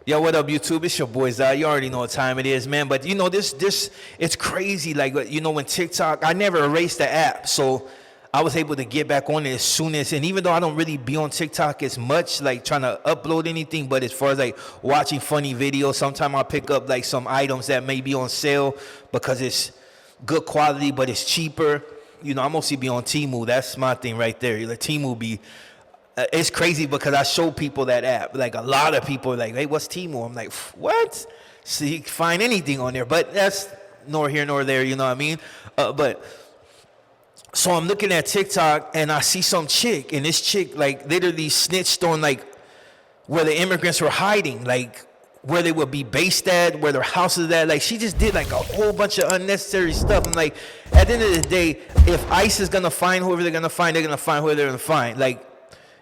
Yo, what up, YouTube? It's your boy Zai. You already know what time it is, man. But you know, this, it's crazy. Like, you know, when TikTok, I never erased the app, so I was able to get back on it as soon as. And even though I don't really be on TikTok as much, like trying to upload anything, but as far as like watching funny videos, sometimes I'll pick up like some items that may be on sale because it's good quality, but it's cheaper. You know, I mostly be on Temu. That's my thing right there. Like Temu be. It's crazy because I show people that app. Like a lot of people are like, hey, what's Temu? I'm like, what? So you can find anything on there, but that's nor here nor there, you know what I mean? But so I'm looking at TikTok and I see some chick, and this chick like literally snitched on like where the immigrants were hiding, like where they would be based at, where their houses at. Like she just did like a whole bunch of unnecessary stuff. I'm like, at the end of the day, if ICE is gonna find whoever they're gonna find whoever they're gonna find. Like,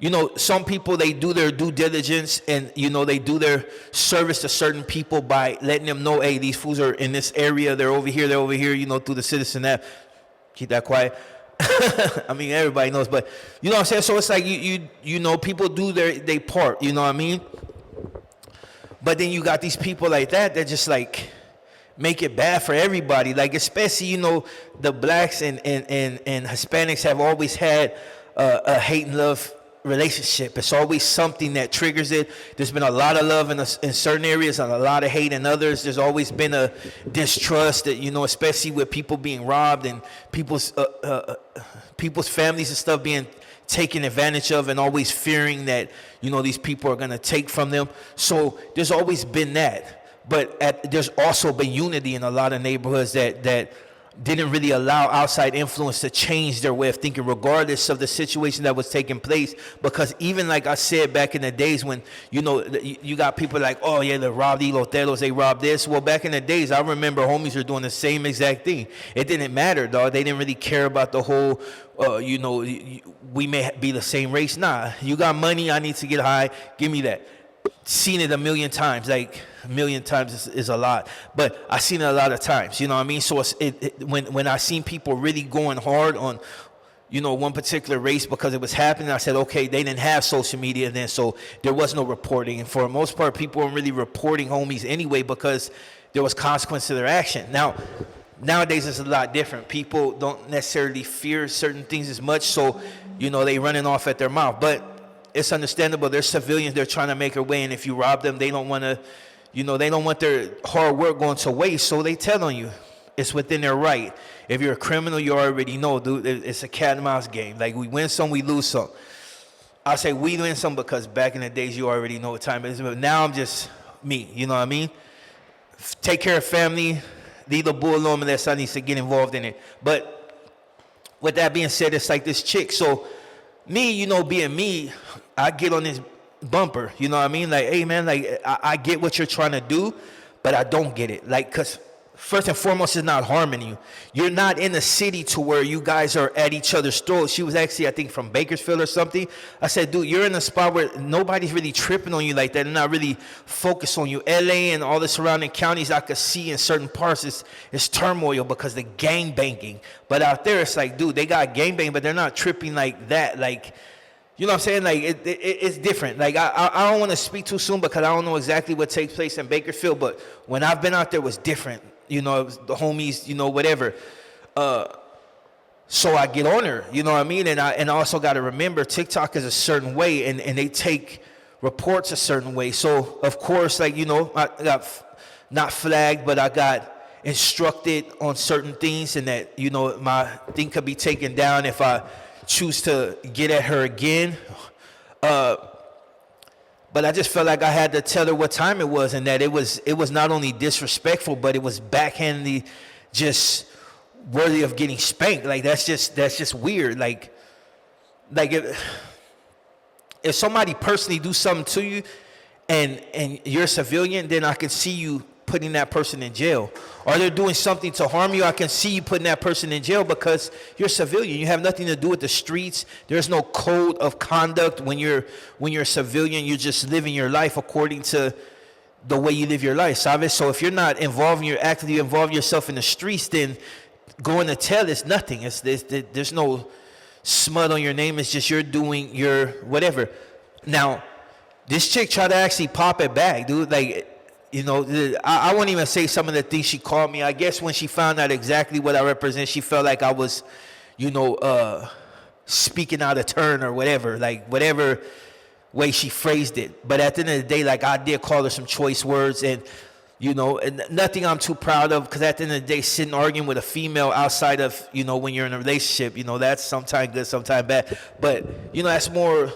you know, some people, they do their due diligence and, you know, they do their service to certain people by letting them know, hey, these fools are in this area, they're over here, you know, through the Citizen app. Keep that quiet. I mean, everybody knows, but you know what I'm saying? So it's like, you know, people do their part, you know what I mean? But then you got these people like that just like make it bad for everybody. Like, especially, you know, the blacks and Hispanics have always had a hate and love relationship. It's always something that triggers it. There's been a lot of love in certain areas and a lot of hate in others. There's always been a distrust that, you know, especially with people being robbed and people's families and stuff being taken advantage of, and always fearing that, you know, these people are going to take from them. So there's always been that. But there's also been unity in a lot of neighborhoods that didn't really allow outside influence to change their way of thinking, regardless of the situation that was taking place. Because even like I said back in the days when, you know, you got people like, oh yeah, they robbed the Loteros, they robbed this. Well, back in the days, I remember homies were doing the same exact thing. It didn't matter, dog. They didn't really care about the whole, you know, we may be the same race. Nah, you got money, I need to get high, give me that. Seen it a million times, like a million times is a lot, but I seen it a lot of times, you know what I mean? So when I seen people really going hard on, you know, one particular race because it was happening, I said, okay, they didn't have social media then, so there was no reporting. And for the most part, people weren't really reporting homies anyway because there was consequence to their action. Now, nowadays it's a lot different. People don't necessarily fear certain things as much, so, you know, they running off at their mouth. But it's understandable. They're civilians. They're trying to make their way, and if you rob them, they don't want to, you know, they don't want their hard work going to waste. So they tell on you. It's within their right. If you're a criminal, you already know, dude. It's a cat and mouse game. Like, we win some, we lose some. I say we win some because back in the days, you already know what time it is. But now I'm just me. You know what I mean? Take care of family. Leave the bull alone unless I need to get involved in it. But with that being said, it's like this chick. So me, you know, being me, I get on this bumper, you know what I mean? Like, hey man, like I get what you're trying to do, but I don't get it. Like, cause first and foremost, it's not harming you. You're not in a city to where you guys are at each other's throats. She was actually, I think, from Bakersfield or something. I said, dude, you're in a spot where nobody's really tripping on you like that. They're not really focused on you. LA and all the surrounding counties, I could see in certain parts, it's turmoil because the gang banging. But out there, it's like, dude, they got gang banging, but they're not tripping like that. Like, you know what I'm saying? Like, it's different. Like, I don't want to speak too soon because I don't know exactly what takes place in Bakersfield, but when I've been out there, it was different. You know, it was the homies, you know, whatever. So I get on her, you know what I mean? And I also got to remember, TikTok is a certain way, and they take reports a certain way. So, of course, like, you know, I got not flagged, but I got instructed on certain things, and that, you know, my thing could be taken down if I choose to get at her again. But I just felt like I had to tell her what time it was, and that it was not only disrespectful, but it was backhandedly just worthy of getting spanked. Like, that's just weird. Like if somebody personally do something to you and you're a civilian, then I can see you putting that person in jail. Or they're doing something to harm you, I can see you putting that person in jail because you're a civilian. You have nothing to do with the streets. There's no code of conduct when you're a civilian. You're just living your life according to the way you live your life, ¿sabes? So if you're not actively involving yourself in the streets, then going to tell is nothing. There's no smut on your name. It's just you're doing your whatever. Now, This chick tried to actually pop it back, dude. Like, I won't even say some of the things she called me. I guess when she found out exactly what I represent, she felt like I was, speaking out of turn or whatever, like whatever way she phrased it. But at the end of the day, like, I did call her some choice words, and and nothing I'm too proud of, because at the end of the day, sitting arguing with a female outside of, when you're in a relationship, that's sometimes good, sometimes bad. But, that's more,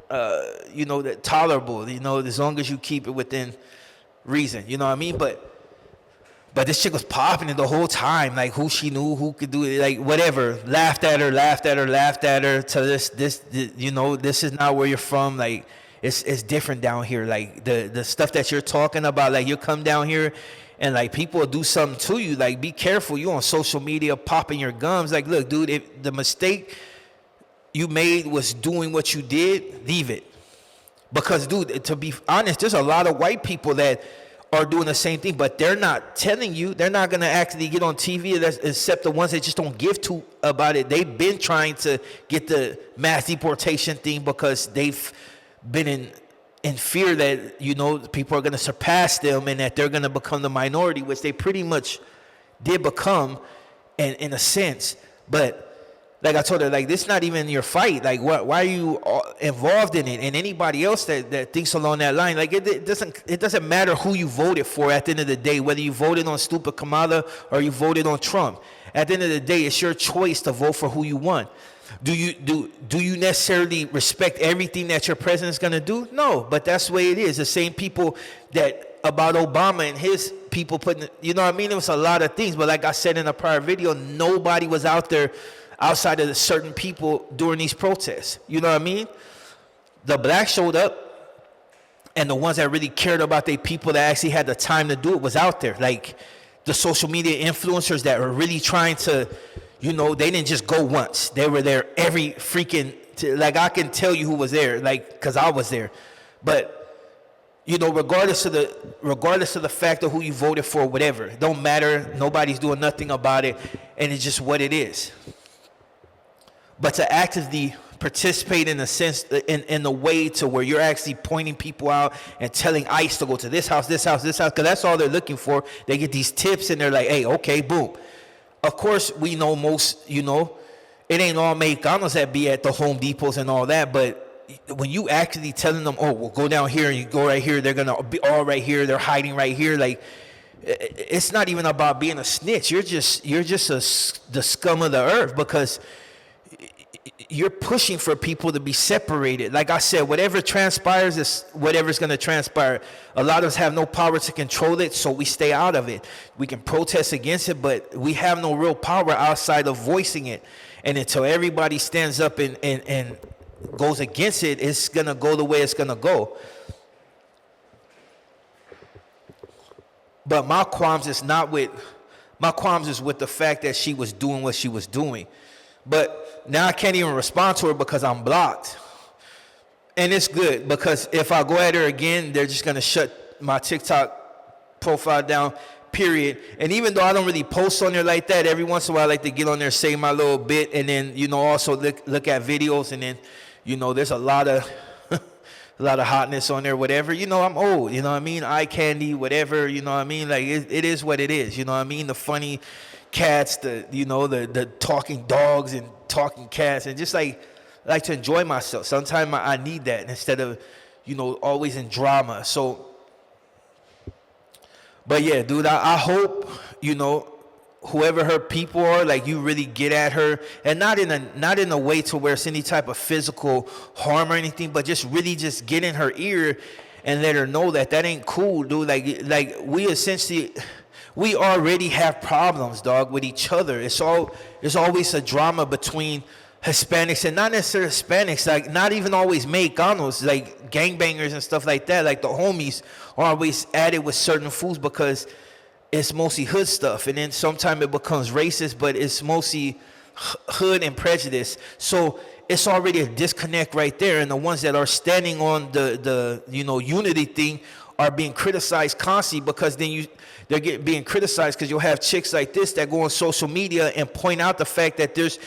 that tolerable, as long as you keep it within reason, you know what I mean? But this chick was popping it the whole time, like who she knew, who could do it, like whatever. Laughed at her, till this, this is not where you're from, like, it's different down here. Like the stuff that you're talking about, like, you'll come down here and like people will do something to you. Like, be careful. You on social media popping your gums. Like, look, dude, if the mistake you made was doing what you did, leave it. Because, dude, to be honest, there's a lot of white people that are doing the same thing, but they're not telling you. They're not going to actually get on TV, except the ones that just don't give to about it. They've been trying to get the mass deportation thing because they've been in fear that, people are going to surpass them and that they're going to become the minority, which they pretty much did become in a sense. But like I told her, like, this not even your fight. Like, why are you involved in it? And anybody else that thinks along that line, like, it doesn't matter who you voted for at the end of the day, whether you voted on stupid Kamala or you voted on Trump. At the end of the day, it's your choice to vote for who you want. Do you necessarily respect everything that your president's gonna do? No, but that's the way it is. The same people that about Obama and his people putting, you know what I mean? It was a lot of things, but like I said in a prior video, nobody was out there outside of the certain people during these protests. You know what I mean? The blacks showed up, and the ones that really cared about their people that actually had the time to do it was out there. Like the social media influencers that were really trying to, they didn't just go once. They were there every freaking, like, I can tell you who was there, like, because I was there. But, regardless of the fact of who you voted for, whatever, it don't matter. Nobody's doing nothing about it, and it's just what it is. But to actively participate in a sense, in the way to where you're actually pointing people out and telling ICE to go to this house, because that's all they're looking for. They get these tips and they're like, hey, okay, boom. Of course, we know most, it ain't all Mexicanos that be at the Home Depots and all that, but when you actually telling them, oh, well, go down here and you go right here, they're going to be all right here, they're hiding right here, like, it's not even about being a snitch. You're just the scum of the earth, because you're pushing for people to be separated. Like I said, whatever transpires is whatever's going to transpire. A lot of us have no power to control it, so we stay out of it. We can protest against it, but we have no real power outside of voicing it. And until everybody stands up and goes against it, it's going to go the way it's going to go. But my qualms is with the fact that she was doing what she was doing. But now I can't even respond to her because I'm blocked. And it's good, because if I go at her again, they're just going to shut my TikTok profile down, period. And even though I don't really post on there like that, every once in a while I like to get on there, say my little bit, and then, also look at videos, and then, there's a lot of hotness on there, whatever. I'm old, you know what I mean? Eye candy, whatever, you know what I mean? Like, it is what it is, you know what I mean? The funny cats, the talking dogs and talking cats, and just like to enjoy myself. Sometimes I need that instead of, always in drama. So, but yeah, dude, I hope, whoever her people are, like, you really get at her, and not in a way to where it's any type of physical harm or anything, but just really just get in her ear and let her know that ain't cool, dude. Like we already have problems, dog, with each other. It's always a drama between Hispanics, and not necessarily Hispanics, like not even always Mexicanos, like gangbangers and stuff like that. Like the homies are always at it with certain fools because it's mostly hood stuff, and then sometimes it becomes racist, but it's mostly hood and prejudice. So it's already a disconnect right there, and the ones that are standing on the unity thing are being criticized constantly, because then they're being criticized because you'll have chicks like this that go on social media and point out the fact that there's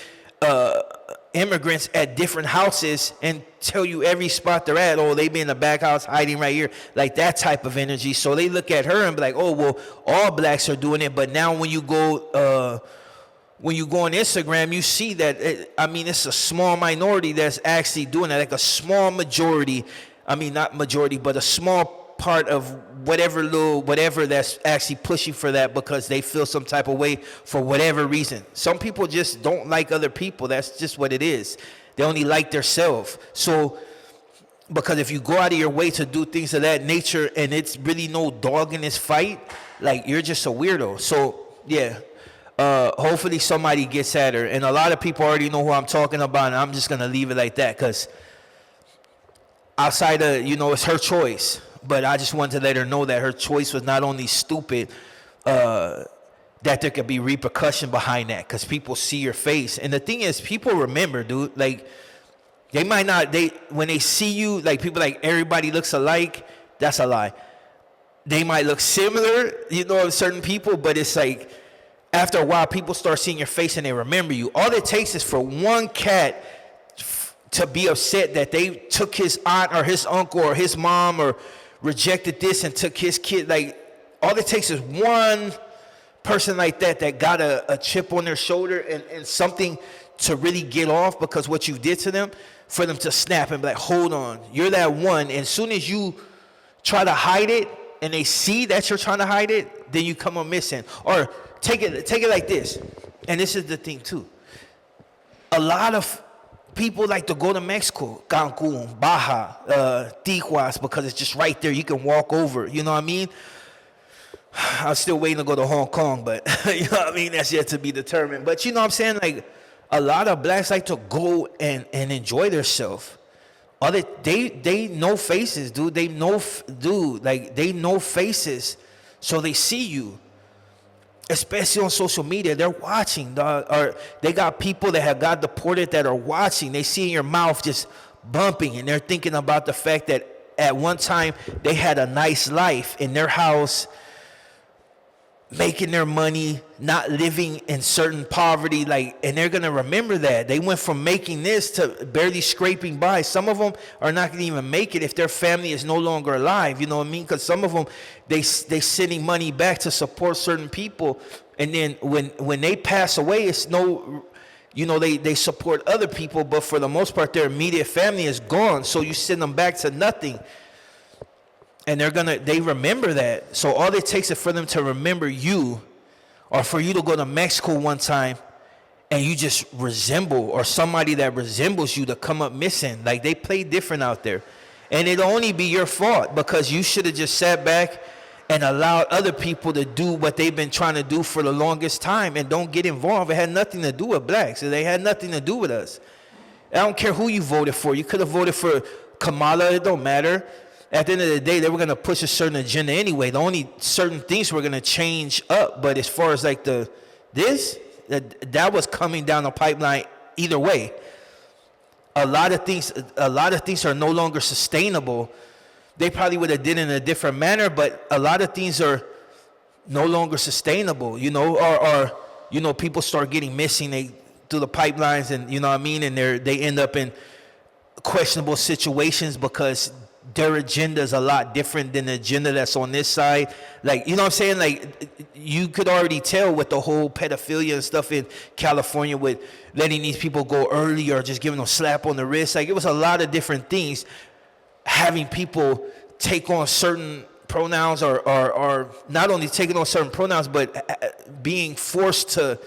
immigrants at different houses and tell you every spot they're at. Oh, they be in the back house hiding right here, like that type of energy. So they look at her and be like, oh, well, all blacks are doing it. But now when you go on Instagram, you see that it's a small minority that's actually doing it, like a small majority. I mean, not majority, but a small part of whatever that's actually pushing for that because they feel some type of way for whatever reason. Some people just don't like other people. That's just what it is. They only like themselves. So, because if you go out of your way to do things of that nature and it's really no dog in this fight, like you're just a weirdo. So, yeah. Hopefully somebody gets at her. And a lot of people already know who I'm talking about, and I'm just going to leave it like that because outside of, it's her choice. But I just wanted to let her know that her choice was not only stupid, that there could be repercussion behind that because people see your face. And the thing is, people remember, dude. Like, they might not, when they see you, like people like everybody looks alike, that's a lie. They might look similar, certain people, but it's like after a while, people start seeing your face and they remember you. All it takes is for one cat to be upset that they took his aunt or his uncle or his mom or rejected this and took his kid. Like, all it takes is one person like that got a chip on their shoulder and something to really get off because what you did to them, for them to snap and be like, hold on, you're that one. And as soon as you try to hide it and they see that you're trying to hide it, then you come up missing. Or take it like this. And this is the thing too. A lot of people like to go to Mexico, Cancun, Baja, Tijuas, because it's just right there. You can walk over. You know what I mean? I'm still waiting to go to Hong Kong, but you know what I mean? That's yet to be determined. But you know what I'm saying? Like, a lot of blacks like to go and enjoy themselves. They know faces, dude. They know faces, so they see you. Especially on social media, they're watching, dog. Or they got people that have got deported that are watching. They see in your mouth just bumping, and they're thinking about the fact that at one time they had a nice life in their house, making their money, not living in certain poverty, and they're gonna remember that. They went from making this to barely scraping by. Some of them are not gonna even make it if their family is no longer alive, you know what I mean? Because some of them, they sending money back to support certain people, and then when they pass away, it's no, they support other people, but for the most part, their immediate family is gone, so you send them back to nothing. And they remember that. So all it takes is for them to remember you, or for you to go to Mexico one time and you just resemble, or somebody that resembles you to come up missing. Like, they play different out there. And it'll only be your fault because you should have just sat back and allowed other people to do what they've been trying to do for the longest time and don't get involved. It had nothing to do with blacks. They had nothing to do with us. I don't care who you voted for. You could have voted for Kamala. It don't matter. At the end of the day, they were going to push a certain agenda anyway. The only certain things were going to change up. But as far as like that was coming down the pipeline either way. A lot of things are no longer sustainable. They probably would have did it in a different manner, but a lot of things are no longer sustainable, or people start getting missing through the pipelines, and you know what I mean, and they end up in questionable situations because their agenda is a lot different than the agenda that's on this side. Like, you know what I'm saying? Like, you could already tell with the whole pedophilia and stuff in California with letting these people go early or just giving them a slap on the wrist. Like, it was a lot of different things. Having people take on certain pronouns or not only taking on certain pronouns, but being forced to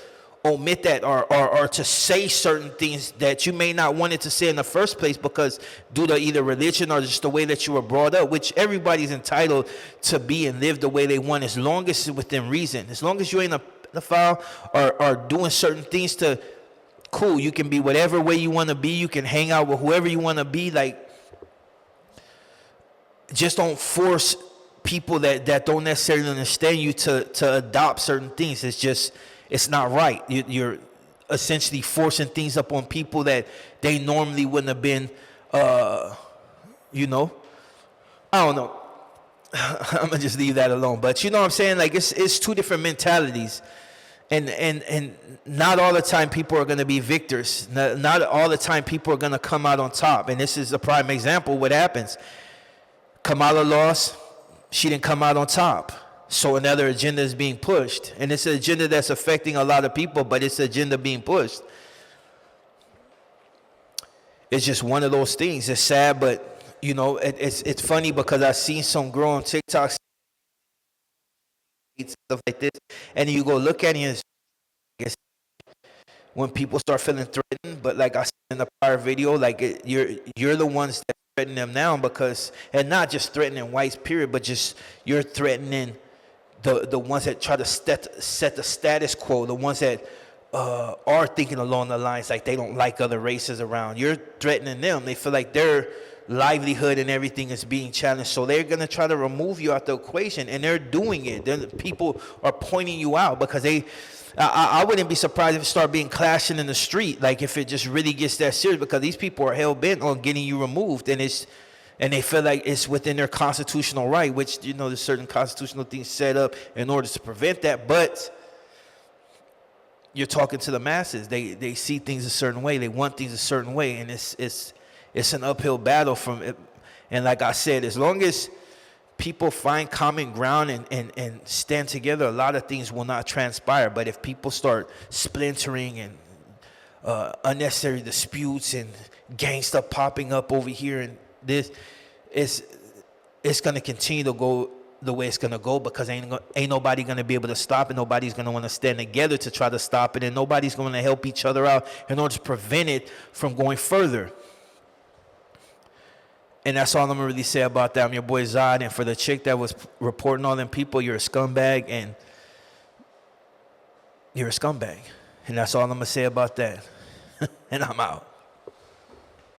omit that or to say certain things that you may not wanted to say in the first place because due to either religion or just the way that you were brought up, which everybody's entitled to be and live the way they want as long as it's within reason. As long as you ain't a pedophile or doing certain things cool, you can be whatever way you want to be. You can hang out with whoever you want to be. Like, just don't force people that don't necessarily understand you to adopt certain things. It's not right. You're essentially forcing things up on people that they normally wouldn't have been, I don't know. I'm going to just leave that alone. But you know what I'm saying? Like, it's two different mentalities. And not all the time people are going to be victors. Not all the time people are going to come out on top. And this is a prime example. What happens? Kamala lost. She didn't come out on top. So another agenda is being pushed. And it's an agenda that's affecting a lot of people, but it's an agenda being pushed. It's just one of those things. It's sad, but, you know, it's funny because I've seen some girl on TikTok stuff like this, and you go look at it, and it's when people start feeling threatened. But like I said in the prior video, like you're the ones that threaten them now, because, and not just threatening whites period, but just you're threatening the ones that try to set the status quo, the ones that are thinking along the lines like they don't like other races around. You're threatening them. They feel like their livelihood and everything is being challenged, so they're going to try to remove you out the equation, and they're doing it. People are pointing you out because I wouldn't be surprised if it start being clashing in the street, like if it just really gets that serious, because these people are hell-bent on getting you removed, and they feel like it's within their constitutional right, which, you know, there's certain constitutional things set up in order to prevent that. But you're talking to the masses. They see things a certain way. They want things a certain way, and it's an uphill battle from it. And like I said, as long as people find common ground and stand together, a lot of things will not transpire. But if people start splintering and unnecessary disputes and gang stuff popping up over here, and this, it's going to continue to go the way it's going to go, because ain't nobody going to be able to stop it. Nobody's going to want to stand together to try to stop it, and nobody's going to help each other out in order to prevent it from going further. And that's all I'm going to really say about that. I'm your boy Zod, and for the chick that was reporting all them people, you're a scumbag, and you're a scumbag. And that's all I'm going to say about that. And I'm out.